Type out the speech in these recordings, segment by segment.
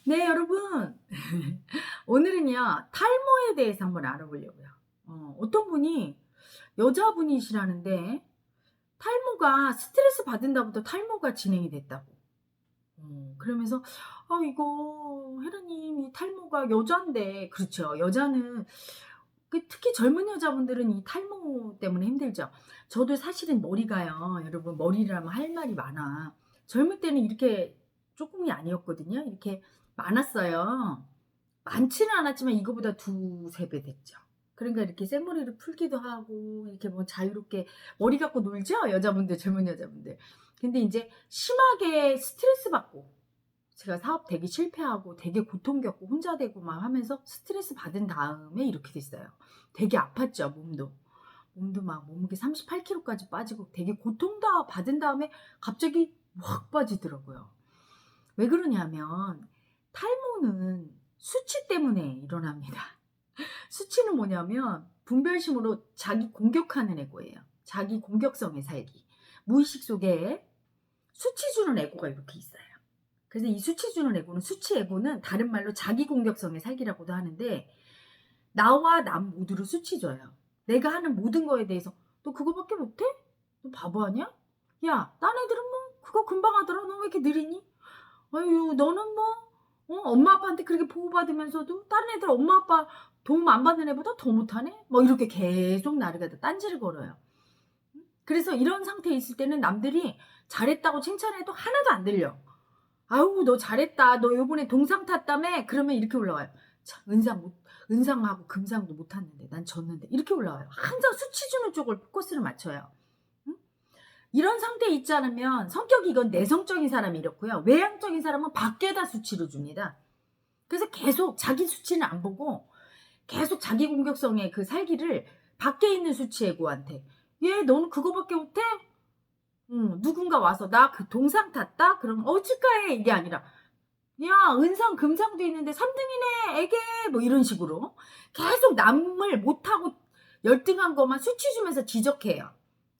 네, 여러분. 오늘은요, 탈모에 대해서 한번 알아보려고요. 어떤 분이 여자분이시라는데, 탈모가 스트레스 받은다부터 탈모가 진행이 됐다고. 그러면서, 이거, 혜라님, 이 탈모가 여잔데, 그렇죠. 여자는, 특히 젊은 여자분들은 이 탈모 때문에 힘들죠. 저도 사실은 머리가요, 여러분, 머리라면 할 말이 많아. 젊을 때는 이렇게 조금이 아니었거든요. 이렇게 많았어요. 많지는 않았지만 이거보다 두세 배 됐죠. 그러니까 이렇게 생머리를 풀기도 하고 이렇게 뭐 자유롭게 머리 갖고 놀죠? 여자분들, 젊은 여자분들. 근데 이제 심하게 스트레스 받고 제가 사업 되게 실패하고 되게 고통 겪고 혼자 되고 막 하면서 스트레스 받은 다음에 이렇게 됐어요. 되게 아팠죠, 몸도. 몸도 막 몸무게 38kg까지 빠지고 되게 고통도 받은 다음에 갑자기 확 빠지더라고요. 왜 그러냐면 탈모는 수치 때문에 일어납니다. 수치는 뭐냐면 분별심으로 자기 공격하는 에고예요. 자기 공격성의 살기. 무의식 속에 수치 주는 에고가 이렇게 있어요. 그래서 이 수치 주는 에고는 수치 에고는 다른 말로 자기 공격성의 살기라고도 하는데 나와 남 모두를 수치 줘요. 내가 하는 모든 거에 대해서 너 그거밖에 못해? 너 바보 아니야? 야, 딴 애들은 뭐 그거 금방 하더라. 너 왜 이렇게 느리니? 아유, 너는 뭐 엄마 아빠한테 그렇게 보호받으면서도 다른 애들 엄마 아빠 도움 안 받는 애보다 더 못하네? 뭐 이렇게 계속 나를 갖다 딴지를 걸어요. 그래서 이런 상태에 있을 때는 남들이 잘했다고 칭찬해도 하나도 안 들려. 아우, 너 잘했다. 너 요번에 동상 탔다며? 그러면 이렇게 올라와요. 참, 은상하고 금상도 못 탔는데 난 졌는데 이렇게 올라와요. 항상 수치 주는 쪽을 포커스를 맞춰요. 응? 이런 상태에 있지 않으면 성격이 이건 내성적인 사람이 이렇고요. 외향적인 사람은 밖에다 수치를 줍니다. 그래서 계속 자기 수치는 안 보고 계속 자기 공격성의 그 살기를 밖에 있는 수치애고한테 얘 너는 그거밖에 못해? 누군가 와서 나 그 동상 탔다? 그러면 축하해 이게 아니라 야 은상 금상도 있는데 3등이네 애게 뭐 이런 식으로 계속 남을 못하고 열등한 것만 수치 주면서 지적해요.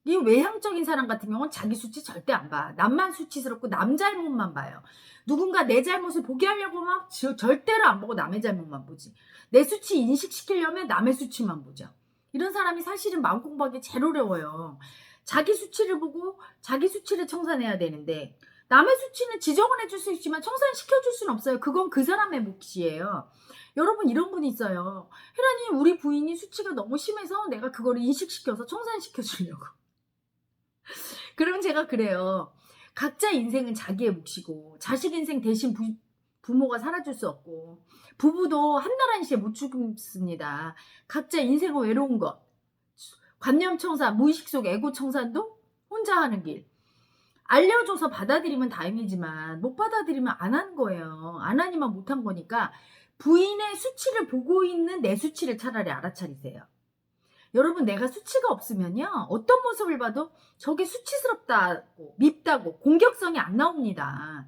이 외향적인 사람 같은 경우는 자기 수치 절대 안 봐. 남만 수치스럽고 남 잘못만 봐요. 누군가 내 잘못을 보게 하려고 하면 절대로 안 보고 남의 잘못만 보지. 내 수치 인식시키려면 남의 수치만 보죠. 이런 사람이 사실은 마음 공부하기 제일 어려워요. 자기 수치를 보고 자기 수치를 청산해야 되는데 남의 수치는 지적은 해줄 수 있지만 청산시켜줄 수는 없어요. 그건 그 사람의 몫이에요. 여러분 이런 분이 있어요. 혜란이 우리 부인이 수치가 너무 심해서 내가 그거를 인식시켜서 청산시켜 주려고. 그럼 제가 그래요. 각자 인생은 자기의 몫이고 자식 인생 대신 부모가 살아줄 수 없고 부부도 한날 한시에 못 죽습니다. 각자 인생은 외로운 것. 관념 청산, 무의식 속 에고 청산도 혼자 하는 길. 알려줘서 받아들이면 다행이지만 못 받아들이면 안 한 거예요. 안 하니만 못한 거니까 부인의 수치를 보고 있는 내 수치를 차라리 알아차리세요. 여러분 내가 수치가 없으면요. 어떤 모습을 봐도 저게 수치스럽다고 밉다고 공격성이 안 나옵니다.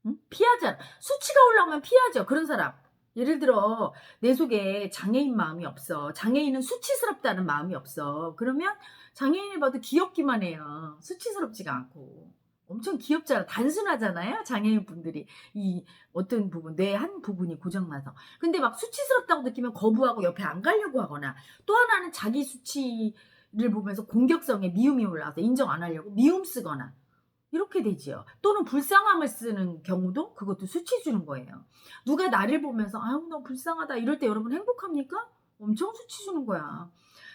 응? 피하잖아. 수치가 올라오면 피하죠. 그런 사람. 예를 들어 내 속에 장애인 마음이 없어. 장애인은 수치스럽다는 마음이 없어. 그러면 장애인을 봐도 귀엽기만 해요. 수치스럽지가 않고. 엄청 귀엽잖아. 단순하잖아요. 장애인 분들이 이 어떤 부분 뇌 한 부분이 고장나서. 근데 막 수치스럽다고 느끼면 거부하고 옆에 안 가려고 하거나 또 하나는 자기 수치를 보면서 공격성에 미움이 올라와서 인정 안 하려고 미움 쓰거나 이렇게 되지요. 또는 불쌍함을 쓰는 경우도 그것도 수치 주는 거예요. 누가 나를 보면서 아유 너 불쌍하다 이럴 때 여러분 행복합니까? 엄청 수치 주는 거야.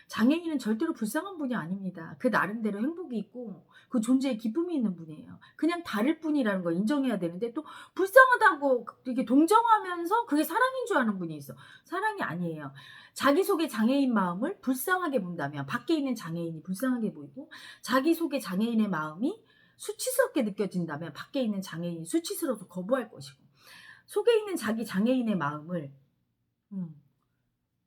장애인은 절대로 불쌍한 분이 아닙니다. 그 나름대로 행복이 있고 그 존재에 기쁨이 있는 분이에요. 그냥 다를 뿐이라는 걸 인정해야 되는데 또 불쌍하다고 이렇게 동정하면서 그게 사랑인 줄 아는 분이 있어. 사랑이 아니에요. 자기 속의 장애인 마음을 불쌍하게 본다면 밖에 있는 장애인이 불쌍하게 보이고 자기 속의 장애인의 마음이 수치스럽게 느껴진다면 밖에 있는 장애인이 수치스러워서 거부할 것이고 속에 있는 자기 장애인의 마음을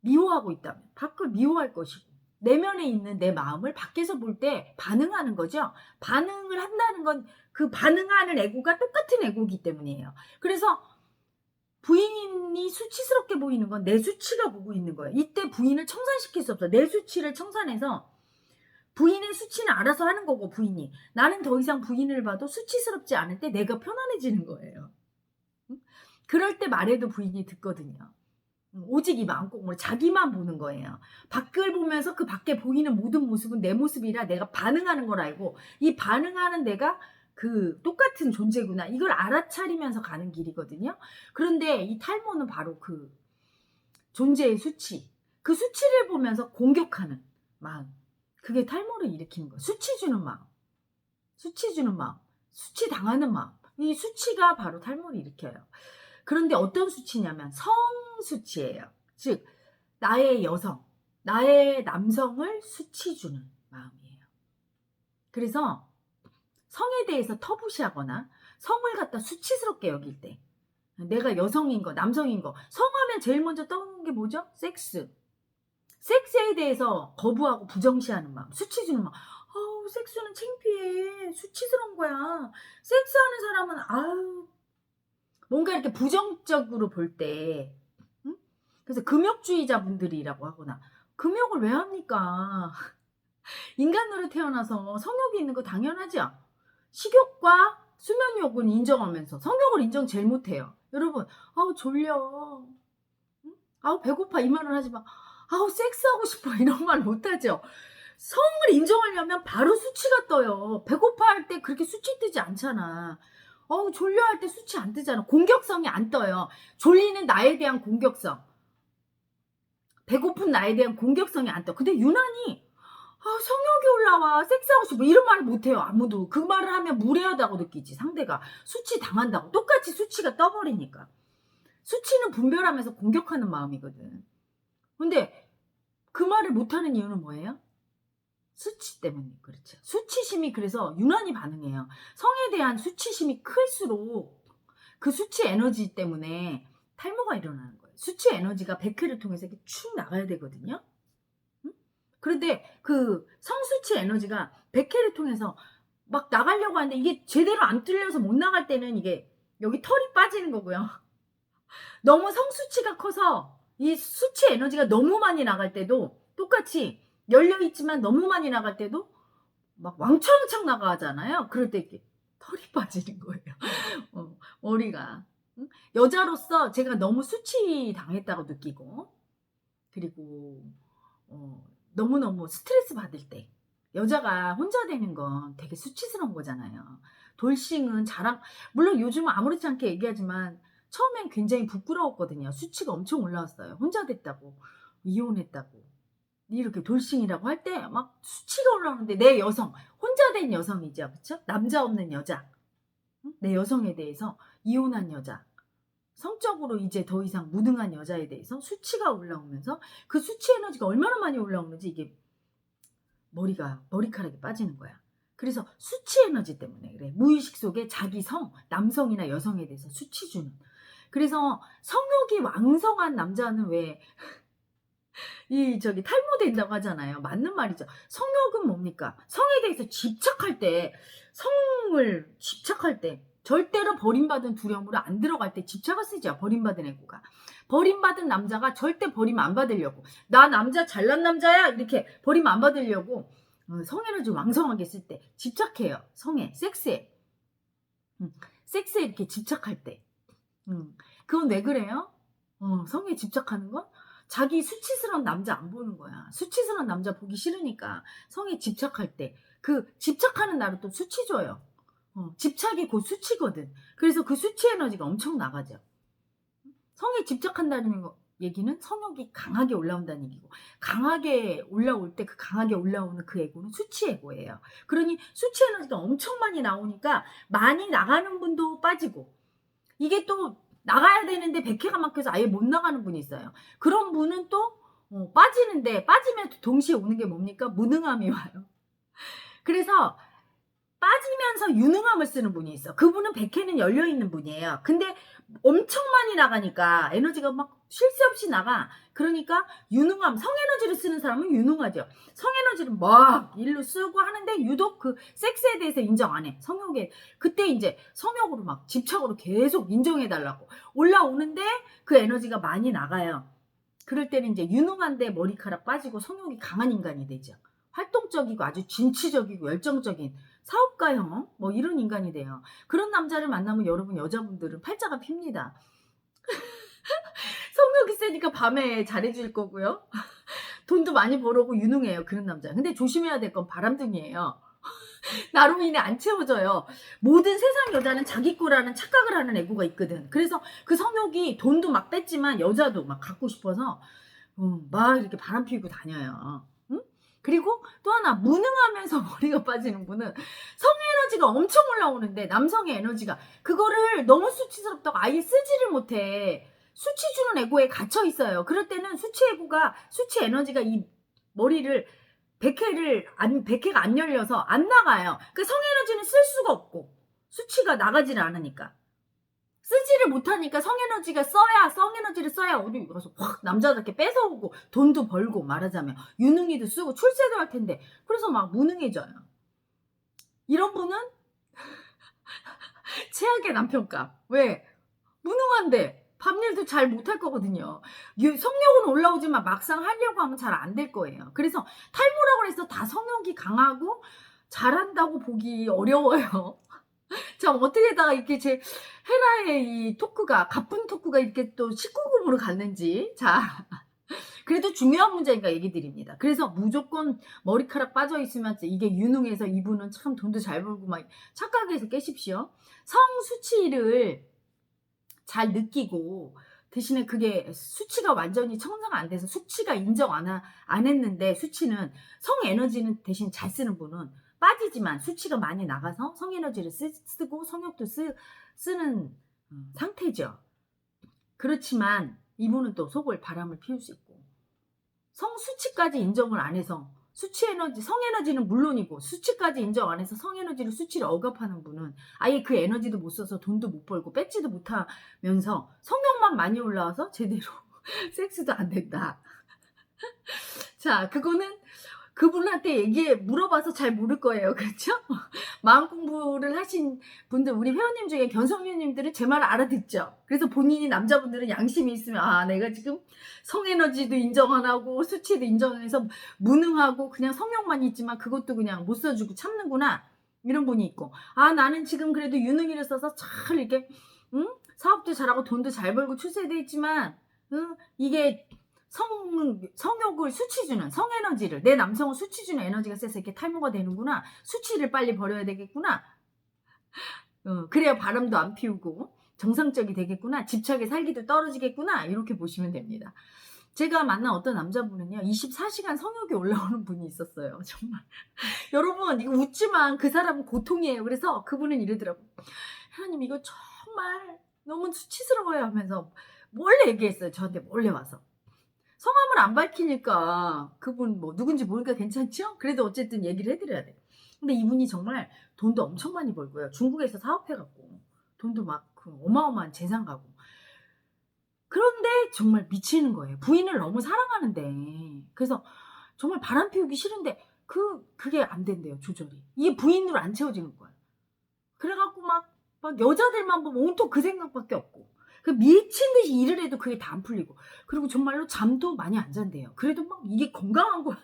미워하고 있다면 밖을 미워할 것이고 내면에 있는 내 마음을 밖에서 볼 때 반응하는 거죠. 반응을 한다는 건 그 반응하는 에고가 똑같은 에고이기 때문이에요. 그래서 부인이 수치스럽게 보이는 건 내 수치가 보고 있는 거예요. 이때 부인을 청산시킬 수 없어. 내 수치를 청산해서 부인의 수치는 알아서 하는 거고 부인이. 나는 더 이상 부인을 봐도 수치스럽지 않을 때 내가 편안해지는 거예요. 그럴 때 말해도 부인이 듣거든요. 오직 이 마음고문을 자기만 보는 거예요. 밖을 보면서 그 밖에 보이는 모든 모습은 내 모습이라 내가 반응하는 걸 알고 이 반응하는 내가 그 똑같은 존재구나. 이걸 알아차리면서 가는 길이거든요. 그런데 이 탈모는 바로 그 존재의 수치. 그 수치를 보면서 공격하는 마음. 그게 탈모를 일으키는 거예요. 수치 주는 마음. 수치 주는 마음. 수치 당하는 마음. 이 수치가 바로 탈모를 일으켜요. 그런데 어떤 수치냐면 성수치예요. 즉 나의 여성, 나의 남성을 수치 주는 마음이에요. 그래서 성에 대해서 터부시하거나 성을 갖다 수치스럽게 여길 때 내가 여성인 거, 남성인 거, 성하면 제일 먼저 떠오르는 게 뭐죠? 섹스. 섹스에 대해서 거부하고 부정시하는 마음, 수치 주는 마음. 아우, 섹스는 창피해. 수치스러운 거야. 섹스하는 사람은 아우 뭔가 이렇게 부정적으로 볼 때, 응? 그래서 금욕주의자 분들이라고 하거나, 금욕을 왜 합니까? 인간으로 태어나서 성욕이 있는 거 당연하죠? 식욕과 수면욕은 인정하면서 성욕을 인정 제일 못해요. 여러분, 아우, 졸려. 응? 아우, 배고파. 이 말을 하지 마. 아우, 섹스하고 싶어. 이런 말 못하죠? 성을 인정하려면 바로 수치가 떠요. 배고파할 때 그렇게 수치 뜨지 않잖아. 졸려할 때 수치 안 뜨잖아. 공격성이 안 떠요. 졸리는 나에 대한 공격성. 배고픈 나에 대한 공격성이 안 떠. 근데 유난히 성욕이 올라와. 섹스하고 싶어. 이런 말을 못해요. 아무도. 그 말을 하면 무례하다고 느끼지. 상대가. 수치 당한다고. 똑같이 수치가 떠버리니까. 수치는 분별하면서 공격하는 마음이거든. 근데 그 말을 못하는 이유는 뭐예요? 수치 때문에 그렇죠. 수치심이 그래서 유난히 반응해요. 성에 대한 수치심이 클수록 그 수치 에너지 때문에 탈모가 일어나는 거예요. 수치 에너지가 백회를 통해서 이렇게 축 나가야 되거든요. 응? 그런데 그 성수치 에너지가 백회를 통해서 막 나가려고 하는데 이게 제대로 안 뚫려서 못 나갈 때는 이게 여기 털이 빠지는 거고요. 너무 성수치가 커서 이 수치 에너지가 너무 많이 나갈 때도 똑같이 열려있지만 너무 많이 나갈 때도 막 왕창왕창 나가잖아요. 그럴 때 이렇게 털이 빠지는 거예요. 머리가. 응? 여자로서 제가 너무 수치 당했다고 느끼고, 그리고, 너무너무 스트레스 받을 때, 여자가 혼자 되는 건 되게 수치스러운 거잖아요. 돌싱은 물론 요즘은 아무렇지 않게 얘기하지만, 처음엔 굉장히 부끄러웠거든요. 수치가 엄청 올라왔어요. 혼자 됐다고, 이혼했다고. 이렇게 돌싱이라고 할 때 막 수치가 올라오는데 내 여성, 혼자 된 여성이죠. 그쵸? 남자 없는 여자. 내 여성에 대해서 이혼한 여자. 성적으로 이제 더 이상 무능한 여자에 대해서 수치가 올라오면서 그 수치 에너지가 얼마나 많이 올라오는지 이게 머리카락이 빠지는 거야. 그래서 수치 에너지 때문에 그래. 무의식 속에 자기 남성이나 여성에 대해서 수치 주는. 그래서 성욕이 왕성한 남자는 왜 탈모된다고 하잖아요. 맞는 말이죠. 성욕은 뭡니까? 성에 대해서 집착할 때, 절대로 버림받은 두려움으로 안 들어갈 때 집착을 쓰죠. 버림받은 애고가. 버림받은 남자가 절대 버림 안 받으려고. 나 남자 잘난 남자야! 이렇게 버림 안 받으려고 성에를 좀 왕성하게 쓸 때 집착해요. 섹스에. 섹스에 이렇게 집착할 때. 그건 왜 그래요? 성에 집착하는 건? 자기 수치스러운 남자 안 보는 거야. 수치스러운 남자 보기 싫으니까 성에 집착할 때 그 집착하는 나를 또 수치 줘요. 집착이 곧 수치거든. 그래서 그 수치 에너지가 엄청 나가죠. 성에 집착한다는 얘기는 성욕이 강하게 올라온다는 얘기고, 강하게 올라올 때 그 강하게 올라오는 그 에고는 수치 에고예요. 그러니 수치 에너지가 엄청 많이 나오니까 많이 나가는 분도 빠지고, 이게 또 나가야 되는데 백회가 막혀서 아예 못 나가는 분이 있어요. 그런 분은 또 빠지는데, 빠지면 동시에 오는 게 뭡니까? 무능함이 와요. 그래서 빠지면서 유능함을 쓰는 분이 있어. 그분은 백회는 열려있는 분이에요. 근데 엄청 많이 나가니까 에너지가 막 쉴 새 없이 나가. 그러니까 성에너지를 쓰는 사람은 유능하죠. 성에너지를 막 일로 쓰고 하는데 유독 그 섹스에 대해서 인정 안 해. 그때 이제 성욕으로 막 집착으로 계속 인정해달라고 올라오는데 그 에너지가 많이 나가요. 그럴 때는 이제 유능한데 머리카락 빠지고 성욕이 강한 인간이 되죠. 활동적이고 아주 진취적이고 열정적인 사업가형 뭐 이런 인간이 돼요. 그런 남자를 만나면 여러분 여자분들은 팔자가 핍니다. 성욕이 세니까 밤에 잘해줄 거고요. 돈도 많이 벌어오고 유능해요. 그런 남자. 근데 조심해야 될 건 바람둥이에요. 나로 인해 안 채워져요. 모든 세상 여자는 자기 거라는 착각을 하는 애고가 있거든. 그래서 그 성욕이 돈도 막 뺐지만 여자도 막 갖고 싶어서 막 이렇게 바람 피우고 다녀요. 응? 그리고 또 하나 무능하면서 머리가 빠지는 분은 성에너지가 엄청 올라오는데 남성의 에너지가 그거를 너무 수치스럽다고 아예 쓰지를 못해. 수치 주는 에고에 갇혀 있어요. 그럴 때는 수치 에고가 수치 에너지가 이 머리를 100회가 안 열려서 안 나가요. 그 성에너지는 쓸 수가 없고 수치가 나가지를 않으니까 쓰지를 못하니까 성에너지를 써야 어디 가서 확 남자답게 뺏어오고 돈도 벌고 말하자면 유능이도 쓰고 출세도 할 텐데 그래서 막 무능해져요. 이런 분은 최악의 남편감. 왜? 무능한데 밤일도 잘 못할 거거든요. 성욕은 올라오지만 막상 하려고 하면 잘 안 될 거예요. 그래서 탈모라고 해서 다 성욕이 강하고 잘한다고 보기 어려워요. 참 어떻게다가 이렇게 제 헤라의 이 토크가 가쁜 토크가 이렇게 또 19금으로 갔는지 자 그래도 중요한 문제니까 얘기 드립니다. 그래서 무조건 머리카락 빠져 있으면 이게 유능해서 이분은 참 돈도 잘 벌고 막 착각해서 깨십시오. 성수치를 잘 느끼고 대신에 그게 수치가 완전히 청산가 안 돼서 수치가 인정 안 했는데 수치는 성 에너지는 대신 잘 쓰는 분은 빠지지만 수치가 많이 나가서 성 에너지를 쓰고 성욕도 쓰는 상태죠. 그렇지만 이분은 또 속을 바람을 피울 수 있고 성수치까지 인정을 안 해서 수치 에너지, 성 에너지는 물론이고 수치까지 인정 안 해서 성 에너지로 수치를 억압하는 분은 아예 그 에너지도 못 써서 돈도 못 벌고 뺏지도 못하면서 성욕만 많이 올라와서 제대로 섹스도 안 된다. 자, 그거는 그분한테 물어봐서 잘 모를 거예요. 그렇죠? 마음 공부를 하신 분들, 우리 회원님 중에 견성유님들은 제 말을 알아듣죠? 그래서 본인이 남자분들은 양심이 있으면, 아, 내가 지금 성에너지도 인정 안 하고, 수치도 인정해서 무능하고, 그냥 성욕만 있지만 그것도 그냥 못 써주고 참는구나. 이런 분이 있고, 아, 나는 지금 그래도 유능이를 써서 잘 이렇게, 사업도 잘하고 돈도 잘 벌고 출세도 했지만, 이게 성욕을 수치주는 성에너지를 내 남성을 수치주는 에너지가 세서 이렇게 탈모가 되는구나. 수치를 빨리 버려야 되겠구나. 그래야 바람도 안 피우고 정상적이 되겠구나. 집착의 살기도 떨어지겠구나. 이렇게 보시면 됩니다. 제가 만난 어떤 남자분은요 24시간 성욕이 올라오는 분이 있었어요. 정말 여러분 이거 웃지만 그 사람은 고통이에요. 그래서 그분은 이러더라고. 하나님 이거 정말 너무 수치스러워요 하면서 몰래 얘기했어요. 저한테 몰래 와서. 성함을 안 밝히니까 그분 뭐 누군지 모르니까 괜찮죠? 그래도 어쨌든 얘기를 해드려야 돼. 근데 이분이 정말 돈도 엄청 많이 벌고요. 중국에서 사업해갖고 돈도 막 그 어마어마한 재산 가고. 그런데 정말 미치는 거예요. 부인을 너무 사랑하는데. 그래서 정말 바람 피우기 싫은데 그게 안 된대요. 조절이. 이게 부인으로 안 채워지는 거예요. 그래갖고 막 여자들만 보면 온통 그 생각밖에 없고. 그 미친 듯이 일을 해도 그게 다 안 풀리고. 그리고 정말로 잠도 많이 안 잔대요. 그래도 막 이게 건강한 거야.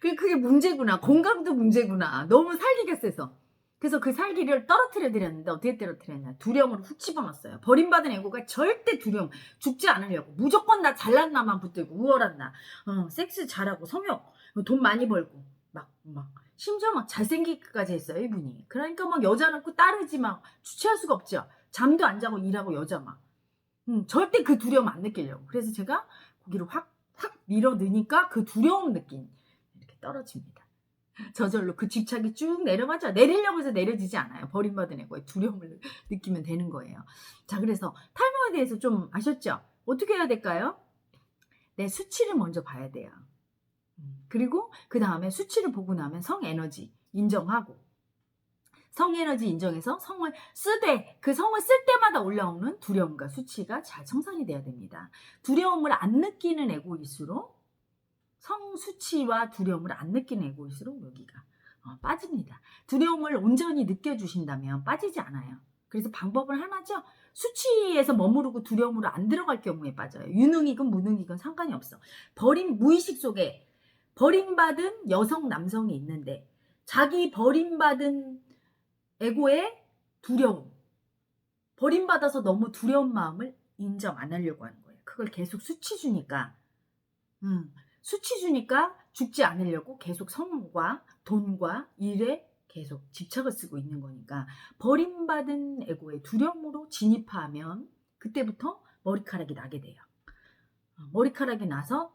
그게 문제구나. 건강도 문제구나. 너무 살기가 세서. 그래서 그 살기를 떨어뜨려 드렸는데 어떻게 떨어뜨렸냐. 두령으로 훅 집어넣었어요. 버림받은 애고가 절대 두령. 죽지 않으려고. 무조건 나 잘난 나만 붙들고 우월한 나. 섹스 잘하고 성욕. 돈 많이 벌고. 막 심지어 막 잘생기기까지 했어요. 이분이. 그러니까 막 여자는 그 따르지 막 주체할 수가 없죠. 잠도 안 자고 일하고 여자 막. 절대 그 두려움 안 느끼려고. 그래서 제가 고기를 확 밀어 넣으니까 그 두려움 느낌 이렇게 떨어집니다. 저절로 그 집착이 쭉 내려가죠. 내리려고 해서 내려지지 않아요. 버림받은 애고의 두려움을 느끼면 되는 거예요. 자, 그래서 탈모에 대해서 좀 아셨죠? 어떻게 해야 될까요? 내 수치를 먼저 봐야 돼요. 그리고 그 다음에 수치를 보고 나면 성에너지 인정하고 성에너지 인정해서 성을 쓰되 그 성을 쓸 때마다 올라오는 두려움과 수치가 잘 청산이 돼야 됩니다. 두려움을 안 느끼는 애고일수록 성수치와 두려움을 안 느끼는 애고일수록 여기가 빠집니다. 두려움을 온전히 느껴주신다면 빠지지 않아요. 그래서 방법은 하나죠. 수치에서 머무르고 두려움으로 안 들어갈 경우에 빠져요. 유능이건 무능이건 상관이 없어. 무의식 속에 버림받은 여성 남성이 있는데 자기 버림받은 에고의 두려움. 버림받아서 너무 두려운 마음을 인정 안 하려고 하는 거예요. 그걸 계속 수치 주니까. 수치 주니까 죽지 않으려고 계속 성과, 돈과 일에 계속 집착을 쓰고 있는 거니까 버림받은 에고의 두려움으로 진입하면 그때부터 머리카락이 나게 돼요. 머리카락이 나서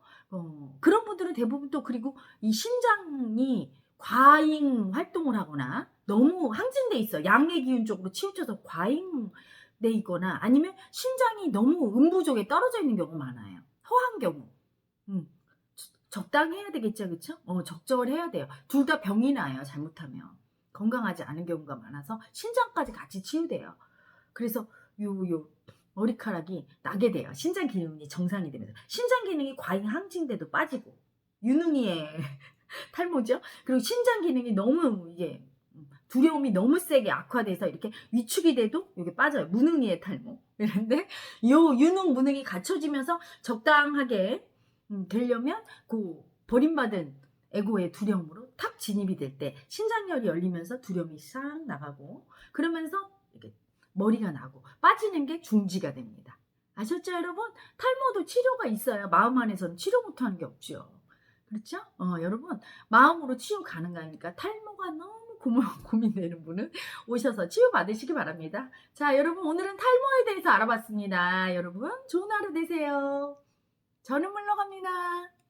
그런 분들은 대부분 또 그리고 이 신장이 과잉 활동을 하거나 너무 항진돼 있어. 양의 기운 쪽으로 치우쳐서 과잉돼 있거나 아니면 신장이 너무 음부족에 떨어져 있는 경우가 많아요. 허한 경우. 음. 적당해야 되겠죠, 그쵸? 적절해야 돼요. 둘 다 병이 나요, 잘못하면. 건강하지 않은 경우가 많아서 신장까지 같이 치유돼요. 그래서 요 머리카락이 나게 돼요. 신장 기능이 정상이 되면서. 신장 기능이 과잉 항진돼도 빠지고 유능이의 탈모죠. 그리고 신장 기능이 너무 이게 두려움이 너무 세게 악화돼서 이렇게 위축이 돼도 이게 빠져요. 무능이의 탈모. 그런데 요 유능 무능이 갖춰지면서 적당하게 되려면 그 버림받은 에고의 두려움으로 탁 진입이 될 때 신장열이 열리면서 두려움이 싹 나가고 그러면서 이렇게 머리가 나고 빠지는 게 중지가 됩니다. 아셨죠, 여러분? 탈모도 치료가 있어요. 마음 안에서는 치료 못하는 게 없죠. 그렇죠? 여러분 마음으로 치유 가능하니까 탈모가 너무 고민되는 분은 오셔서 치유 받으시기 바랍니다. 자, 여러분 오늘은 탈모에 대해서 알아봤습니다. 여러분 좋은 하루 되세요. 저는 물러갑니다.